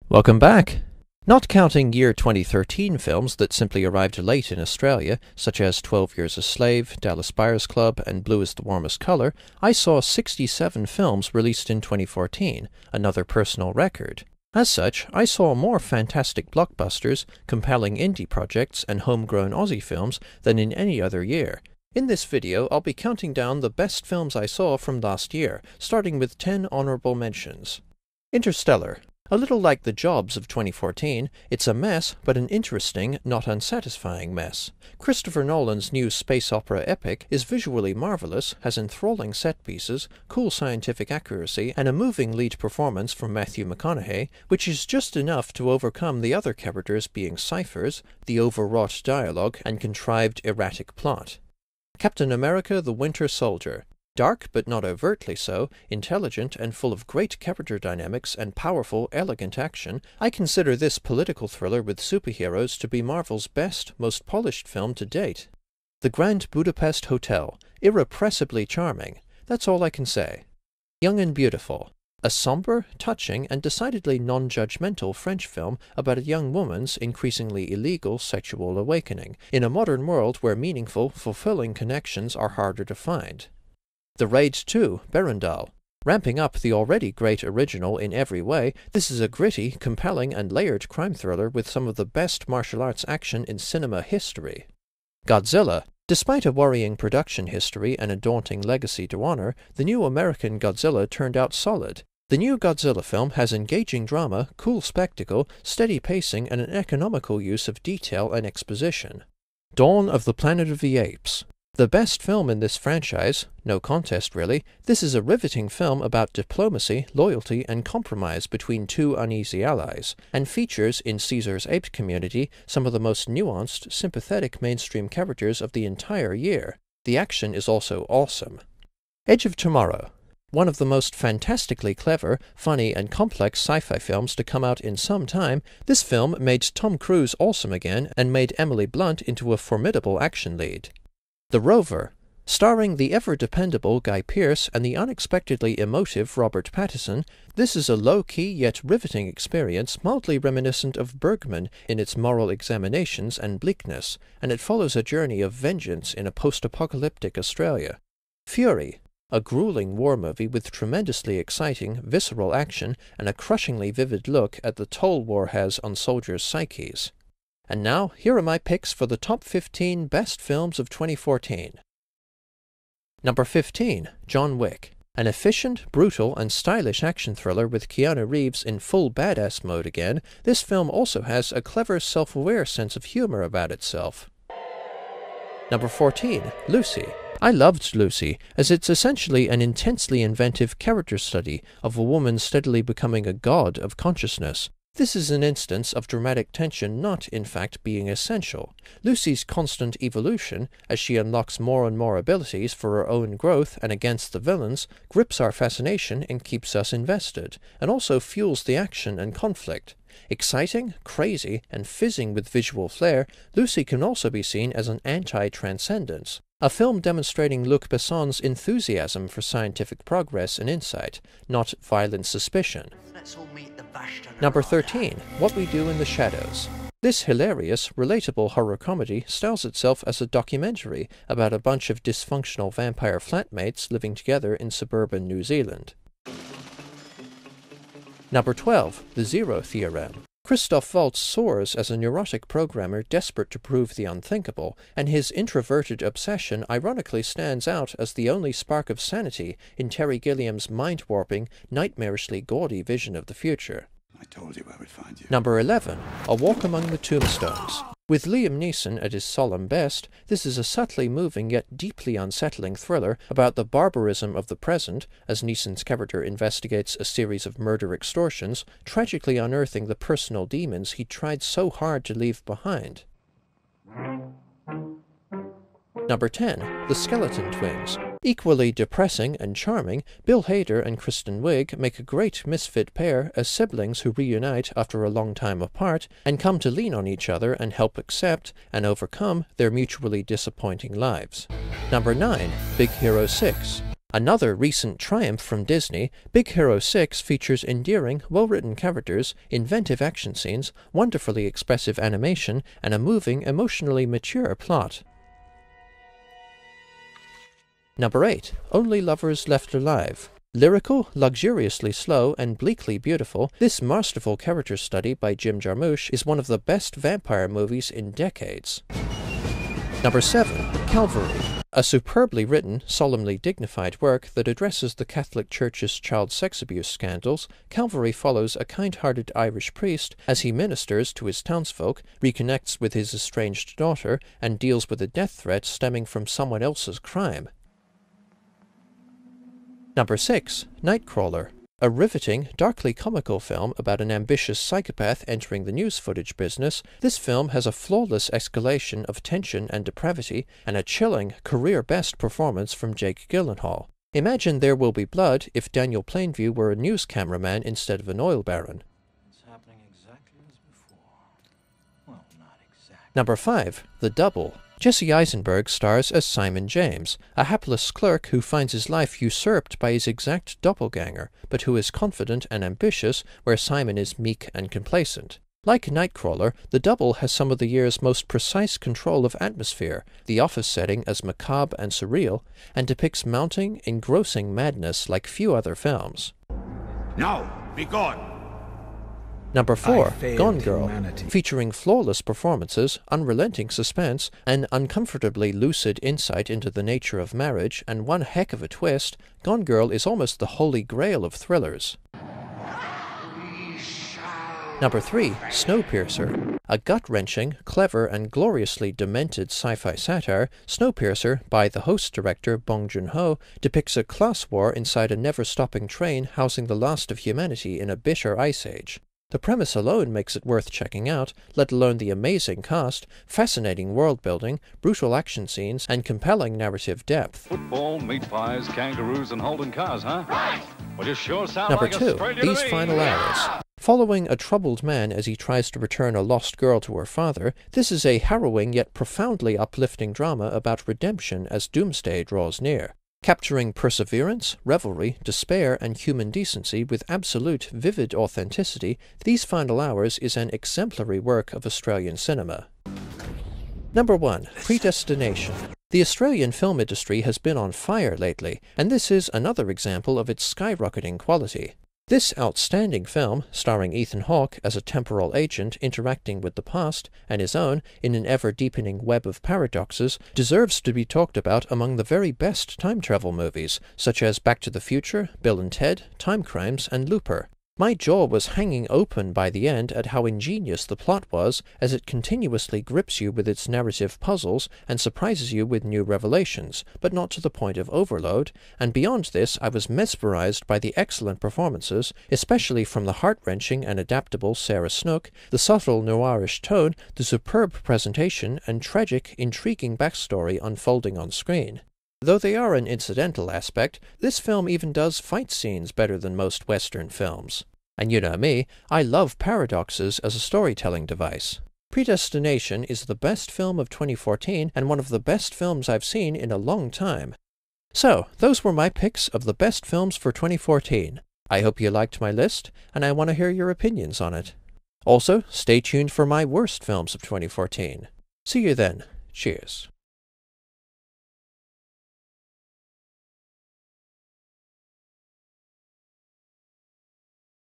Welcome back! Not counting year 2013 films that simply arrived late in Australia, such as 12 Years a Slave, Dallas Buyers Club, and Blue is the Warmest Color, I saw 67 films released in 2014, another personal record. As such, I saw more fantastic blockbusters, compelling indie projects, and homegrown Aussie films than in any other year. In this video, I'll be counting down the best films I saw from last year, starting with 10 honorable mentions. Interstellar. A little like The Jobs of 2014, it's a mess, but an interesting, not unsatisfying mess. Christopher Nolan's new space opera epic is visually marvelous, has enthralling set pieces, cool scientific accuracy, and a moving lead performance from Matthew McConaughey, which is just enough to overcome the other characters being ciphers, the overwrought dialogue, and contrived erratic plot. Captain America: The Winter Soldier. Dark, but not overtly so, intelligent and full of great character dynamics and powerful, elegant action, I consider this political thriller with superheroes to be Marvel's best, most polished film to date. The Grand Budapest Hotel. Irrepressibly charming. That's all I can say. Young and Beautiful. A somber, touching, and decidedly non-judgmental French film about a young woman's increasingly illegal sexual awakening, in a modern world where meaningful, fulfilling connections are harder to find. The Raid 2, Berendal. Ramping up the already great original in every way, this is a gritty, compelling, and layered crime thriller with some of the best martial arts action in cinema history. Godzilla. Despite a worrying production history and a daunting legacy to honor, the new American Godzilla turned out solid. The new Godzilla film has engaging drama, cool spectacle, steady pacing, and an economical use of detail and exposition. Dawn of the Planet of the Apes. The best film in this franchise, no contest really, this is a riveting film about diplomacy, loyalty, and compromise between two uneasy allies, and features, in Caesar's ape community, some of the most nuanced, sympathetic mainstream characters of the entire year. The action is also awesome. Edge of Tomorrow. One of the most fantastically clever, funny, and complex sci-fi films to come out in some time, this film made Tom Cruise awesome again and made Emily Blunt into a formidable action lead. The Rover. Starring the ever-dependable Guy Pearce and the unexpectedly emotive Robert Pattinson, this is a low-key yet riveting experience mildly reminiscent of Bergman in its moral examinations and bleakness, and it follows a journey of vengeance in a post-apocalyptic Australia. Fury. A grueling war movie with tremendously exciting, visceral action and a crushingly vivid look at the toll war has on soldiers' psyches. And now, here are my picks for the top 15 best films of 2014. Number 15, John Wick. An efficient, brutal, and stylish action thriller with Keanu Reeves in full badass mode again, this film also has a clever, self-aware sense of humor about itself. Number 14, Lucy. I loved Lucy, as it's essentially an intensely inventive character study of a woman steadily becoming a god of consciousness. This is an instance of dramatic tension not, in fact, being essential. Lucy's constant evolution, as she unlocks more and more abilities for her own growth and against the villains, grips our fascination and keeps us invested, and also fuels the action and conflict. Exciting, crazy, and fizzing with visual flair, Lucy can also be seen as an anti-transcendence. A film demonstrating Luc Besson's enthusiasm for scientific progress and insight, not violent suspicion. Number 13, What We Do in the Shadows. This hilarious, relatable horror comedy styles itself as a documentary about a bunch of dysfunctional vampire flatmates living together in suburban New Zealand. Number 12, The Zero Theorem. Christoph Waltz soars as a neurotic programmer desperate to prove the unthinkable, and his introverted obsession ironically stands out as the only spark of sanity in Terry Gilliam's mind-warping, nightmarishly gaudy vision of the future. I told you I would find you. Number 11, A Walk Among the Tombstones. With Liam Neeson at his solemn best, this is a subtly moving yet deeply unsettling thriller about the barbarism of the present, as Neeson's character investigates a series of murder extortions, tragically unearthing the personal demons he tried so hard to leave behind. Number 10, The Skeleton Twins. Equally depressing and charming, Bill Hader and Kristen Wiig make a great misfit pair as siblings who reunite after a long time apart and come to lean on each other and help accept and overcome their mutually disappointing lives. Number 9, Big Hero 6. Another recent triumph from Disney, Big Hero 6 features endearing, well-written characters, inventive action scenes, wonderfully expressive animation, and a moving, emotionally mature plot. Number 8. Only Lovers Left Alive. Lyrical, luxuriously slow, and bleakly beautiful, this masterful character study by Jim Jarmusch is one of the best vampire movies in decades. Number 7. Calvary. A superbly written, solemnly dignified work that addresses the Catholic Church's child sex abuse scandals, Calvary follows a kind-hearted Irish priest as he ministers to his townsfolk, reconnects with his estranged daughter, and deals with a death threat stemming from someone else's crime. Number 6. Nightcrawler. A riveting, darkly comical film about an ambitious psychopath entering the news footage business, this film has a flawless escalation of tension and depravity and a chilling, career-best performance from Jake Gyllenhaal. Imagine There Will Be Blood if Daniel Plainview were a news cameraman instead of an oil baron. It's happening exactly as before. Well, not exactly. Number 5. The Double. Jesse Eisenberg stars as Simon James, a hapless clerk who finds his life usurped by his exact doppelganger, but who is confident and ambitious, where Simon is meek and complacent. Like Nightcrawler, The Double has some of the year's most precise control of atmosphere, the office setting as macabre and surreal, and depicts mounting, engrossing madness like few other films. Now, be gone! Number 4. Gone Girl. Humanity. Featuring flawless performances, unrelenting suspense, an uncomfortably lucid insight into the nature of marriage, and one heck of a twist, Gone Girl is almost the holy grail of thrillers. Number 3. Snowpiercer. A gut-wrenching, clever, and gloriously demented sci-fi satire, Snowpiercer, by the host-director Bong Joon-ho, depicts a class war inside a never-stopping train housing the last of humanity in a bitter ice age. The premise alone makes it worth checking out, let alone the amazing cast, fascinating world-building, brutal action scenes, and compelling narrative depth. Football, meat pies, kangaroos, and Holden cars, huh? Right! Well, you sure sound Number like 2. Australia These to me. Final Hours. Following a troubled man as he tries to return a lost girl to her father, this is a harrowing yet profoundly uplifting drama about redemption as doomsday draws near. Capturing perseverance, revelry, despair, and human decency with absolute, vivid authenticity, These Final Hours is an exemplary work of Australian cinema. Number 1. Predestination. The Australian film industry has been on fire lately, and this is another example of its skyrocketing quality. This outstanding film, starring Ethan Hawke as a temporal agent interacting with the past and his own in an ever-deepening web of paradoxes, deserves to be talked about among the very best time travel movies, such as Back to the Future, Bill and Ted, Time Crimes, and Looper. My jaw was hanging open by the end at how ingenious the plot was, as it continuously grips you with its narrative puzzles and surprises you with new revelations, but not to the point of overload, and beyond this I was mesmerized by the excellent performances, especially from the heart-wrenching and adaptable Sarah Snook, the subtle noirish tone, the superb presentation, and tragic, intriguing backstory unfolding on screen. Though they are an incidental aspect, this film even does fight scenes better than most Western films. And you know me, I love paradoxes as a storytelling device. Predestination is the best film of 2014 and one of the best films I've seen in a long time. So, those were my picks of the best films for 2014. I hope you liked my list, and I want to hear your opinions on it. Also, stay tuned for my worst films of 2014. See you then. Cheers.